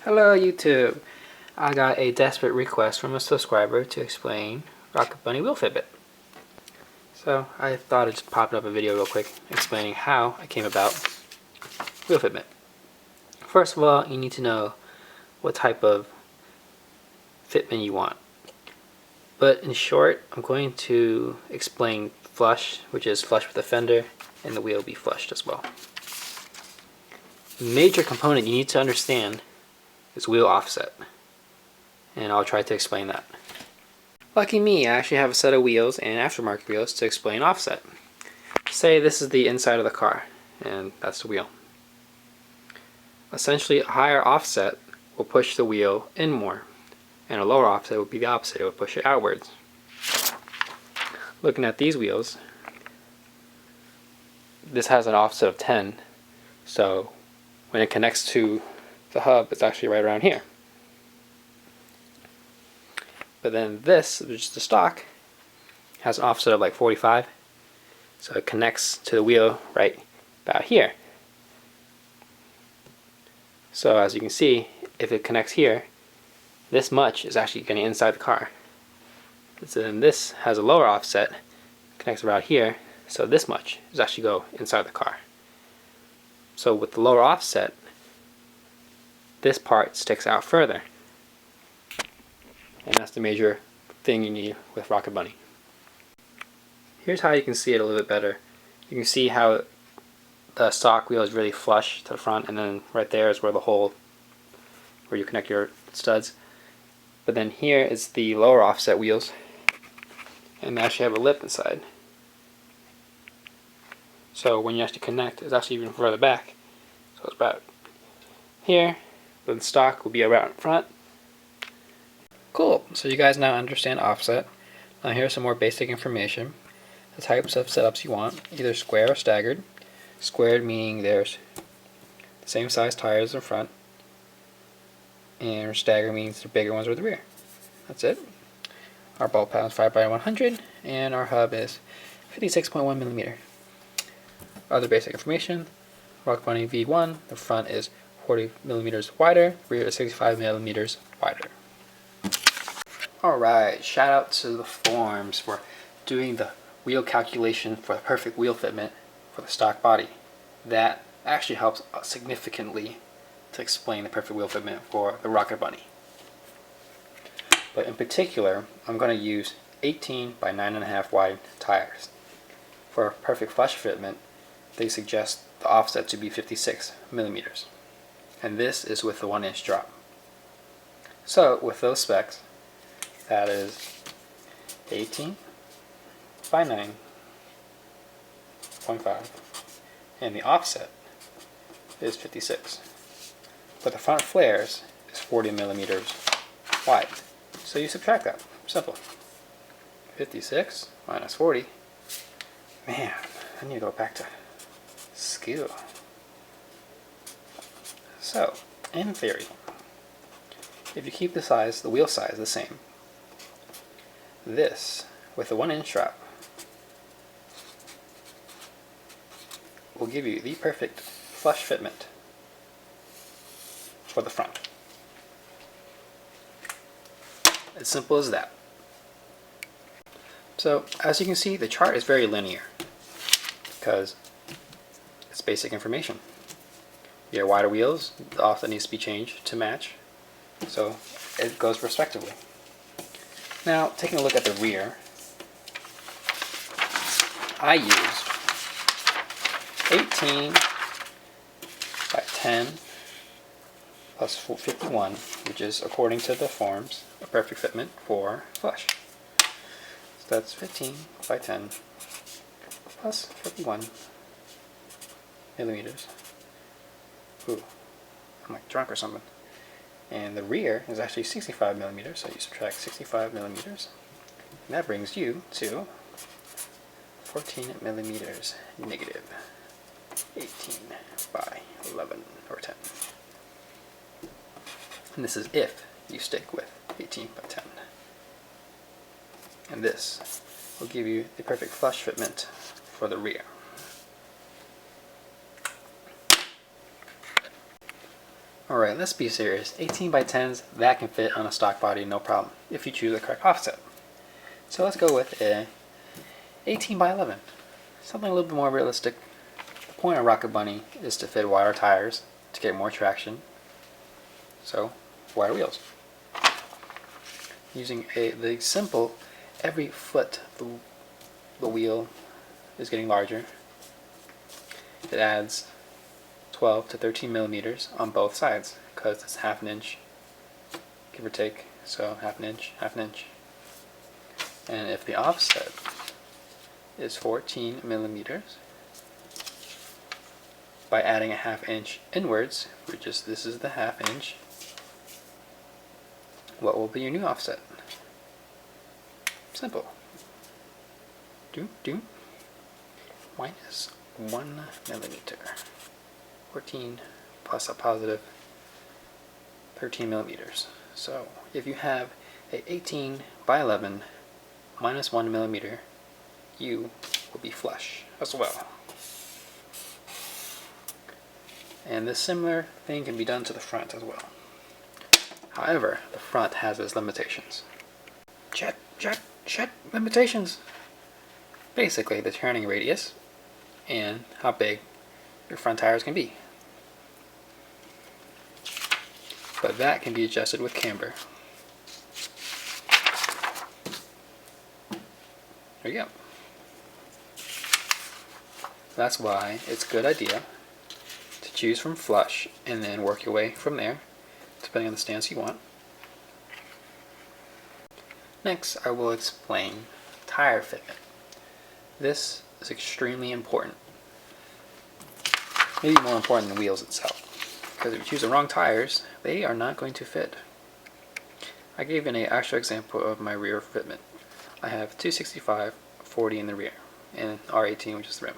Hello YouTube! I got a desperate request from a subscriber to explain Rocket Bunny wheel fitment. So I thought I'd just pop up a video real quick explaining how I came about wheel fitment. First of all, you need to know what type of fitment you want. But in short, I'm going to explain flush, which is flush with the fender, and the wheel will be flushed as well. The major component you need to understand is wheel offset, and I'll try to explain that. Lucky me, I actually have a set of wheels and aftermarket wheels to explain offset. Say this is the inside of the car, and that's the wheel. Essentially, a higher offset will push the wheel in more, and a lower offset would be the opposite, it would push it outwards. Looking at these wheels, this has an offset of 10, so when it connects to the hub, it's actually right around here. But then this, which is the stock, has an offset of like 45, so it connects to the wheel right about here. So as you can see, if it connects here, this much is actually getting inside the car. So then this has a lower offset, connects around here, so this much is actually go inside the car. So with the lower offset, this part sticks out further, and that's the major thing you need with Rocket Bunny. Here's how you can see it a little bit better. You can see how the stock wheel is really flush to the front, and then right there is where the hole where you connect your studs. But then here is the lower offset wheels, and they actually have a lip inside. So when you actually connect, it's actually even further back. So it's about here. The stock will be around front. Cool, so you guys now understand offset. Now here's some more basic information. The types of setups you want, either square or staggered. Squared meaning there's the same size tires in front, and staggered means the bigger ones are the rear. That's it. Our ball pattern is 5x100, and our hub is 56.1 millimeter. Other basic information, Rocket Bunny V1, the front is 40 millimeters wider, rear is 65 millimeters wider. Alright, shout out to the forums for doing the wheel calculation for the perfect wheel fitment for the stock body. That actually helps significantly to explain the perfect wheel fitment for the Rocket Bunny. But in particular, I'm going to use 18 by 9.5 wide tires. For a perfect flush fitment, they suggest the offset to be 56 millimeters. And this is with the 1-inch drop. So with those specs, that is 18 by 9.5, and the offset is 56. But the front flares is 40 millimeters wide. So you subtract that. Simple. 56 minus 40. Man, I need to go back to school. So, in theory, if you keep the wheel size the same, this, with the 1-inch drop, will give you the perfect flush fitment for the front. As simple as that. So, as you can see, the chart is very linear, because it's basic information. You have wider wheels, the offset needs to be changed to match, so it goes respectively. Now, taking a look at the rear, I used 18 by 10 plus 51, which is, according to the forms, a perfect fitment for flush. So that's 15 by 10 plus 51 millimeters. Ooh, I'm like drunk or something. And the rear is actually 65 millimeters, so you subtract 65 millimeters, and that brings you to 14 millimeters negative 18 by 11 or 10. And this is if you stick with 18 by 10. And this will give you the perfect flush fitment for the rear. Alright, let's be serious. 18 by 10s, that can fit on a stock body, no problem, if you choose the correct offset. So let's go with a 18 by 11. Something a little bit more realistic. The point of Rocket Bunny is to fit wider tires to get more traction. So, wider wheels. Using the simple, every foot the wheel is getting larger. It adds 12 to 13 millimeters on both sides because it's half an inch, give or take. So half an inch, half an inch. And if the offset is 14 millimeters, by adding a half inch inwards, this is the half inch, what will be your new offset? Simple. Minus 1 millimeter. 14 plus a positive 13 millimeters. So if you have a 18 by 11 minus 1 millimeter, you will be flush as well. And this similar thing can be done to the front as well. However, the front has its limitations. Check limitations. Basically, the turning radius and how big your front tires can be. But that can be adjusted with camber. There you go. That's why it's a good idea to choose from flush and then work your way from there, depending on the stance you want. Next, I will explain tire fitment. This is extremely important. Maybe more important than wheels itself. Because if you choose the wrong tires, they are not going to fit. I gave an actual example of my rear fitment. I have 265, 40 in the rear, and R18, which is the rim.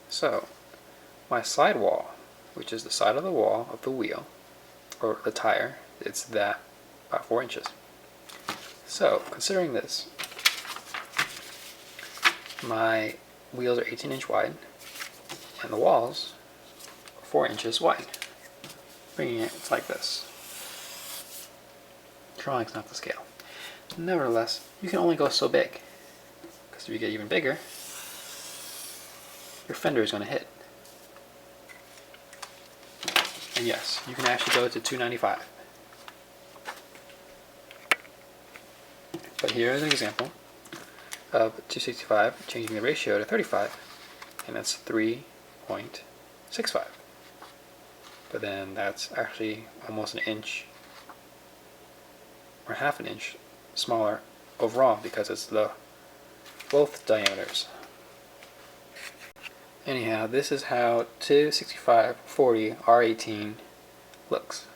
So, my sidewall, which is the side of the wall of the wheel, or the tire, it's that, about 4 inches. So, considering this, my wheels are 18-inch wide, and the walls are 4 inches wide. Bringing it like this. Drawing's not the scale. Nevertheless, you can only go so big, because if you get even bigger, your fender is going to hit. And yes, you can actually go to 295. But here is an example of 265 changing the ratio to 35, and that's 3.65. But then that's actually almost an inch or half an inch smaller overall because it's both diameters. Anyhow, this is how 265/40 R18 looks.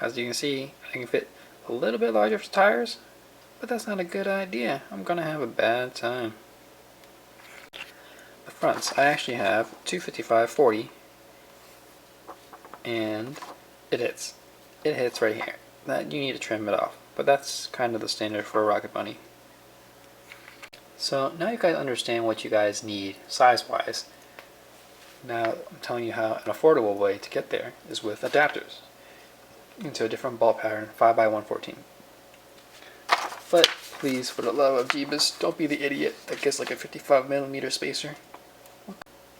As you can see, I can fit a little bit larger tires, but that's not a good idea. I'm gonna have a bad time. The fronts, I actually have 255/40, and it hits right here. That you need to trim it off, but that's kind of the standard for a Rocket Bunny. So now you guys understand what you guys need size-wise. Now I'm telling you how an affordable way to get there is with adapters into a different ball pattern, 5x114. But please, for the love of Jeebus, don't be the idiot that gets like a 55mm spacer.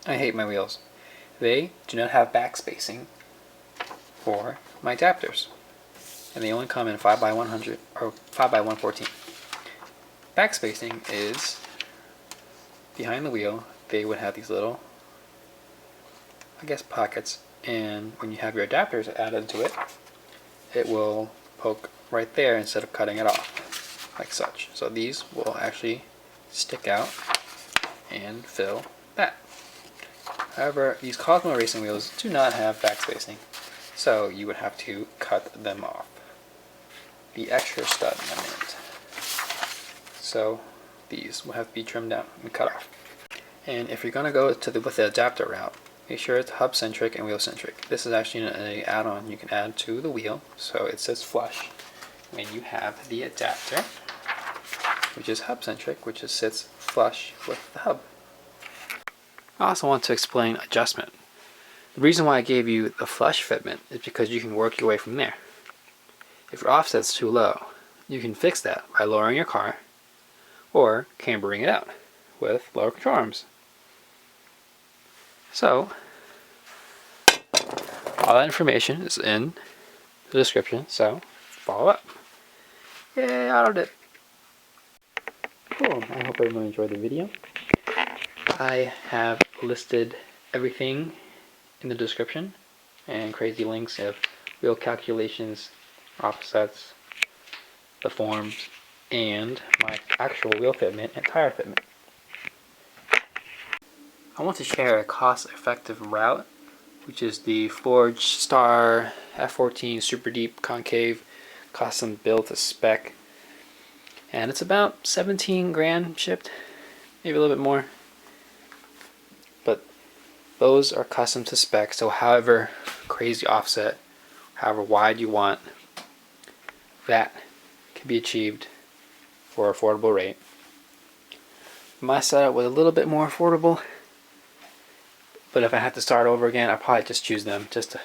I hate my wheels. They do not have back spacing for my adapters, and they only come in 5x100 or 5x114. Back spacing is behind the wheel. They would have these little, I guess, pockets, and when you have your adapters added to it, it will poke right there instead of cutting it off, like such. So these will actually stick out and fill that. However, these Cosmo racing wheels do not have back spacing, so you would have to cut them off. The extra stud in a minute. So these will have to be trimmed down and cut off. And if you're going to go with the adapter route, make sure it's hub centric and wheel centric. This is actually an add-on you can add to the wheel, so it sits flush when you have the adapter, which is hub centric, which sits flush with the hub. I also want to explain adjustment. The reason why I gave you the flush fitment is because you can work your way from there. If your offset's too low, you can fix that by lowering your car or cambering it out with lower control arms. So, all that information is in the description, so follow up. Yay, auto dip. Cool, I hope everyone enjoyed the video. I have listed everything in the description and crazy links of wheel calculations, offsets, the forms, and my actual wheel fitment and tire fitment. I want to share a cost-effective route, which is the Forge Star F14 Super Deep Concave custom built to spec, and it's about 17 grand shipped, maybe a little bit more, but those are custom to spec, so however crazy offset, however wide you want, that can be achieved for an affordable rate. My setup was a little bit more affordable, but if I had to start over again, I'd probably just choose them just to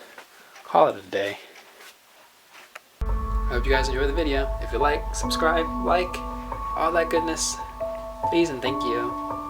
call it a day. I hope you guys enjoyed the video. If you like, subscribe, like, all that goodness. Please and thank you.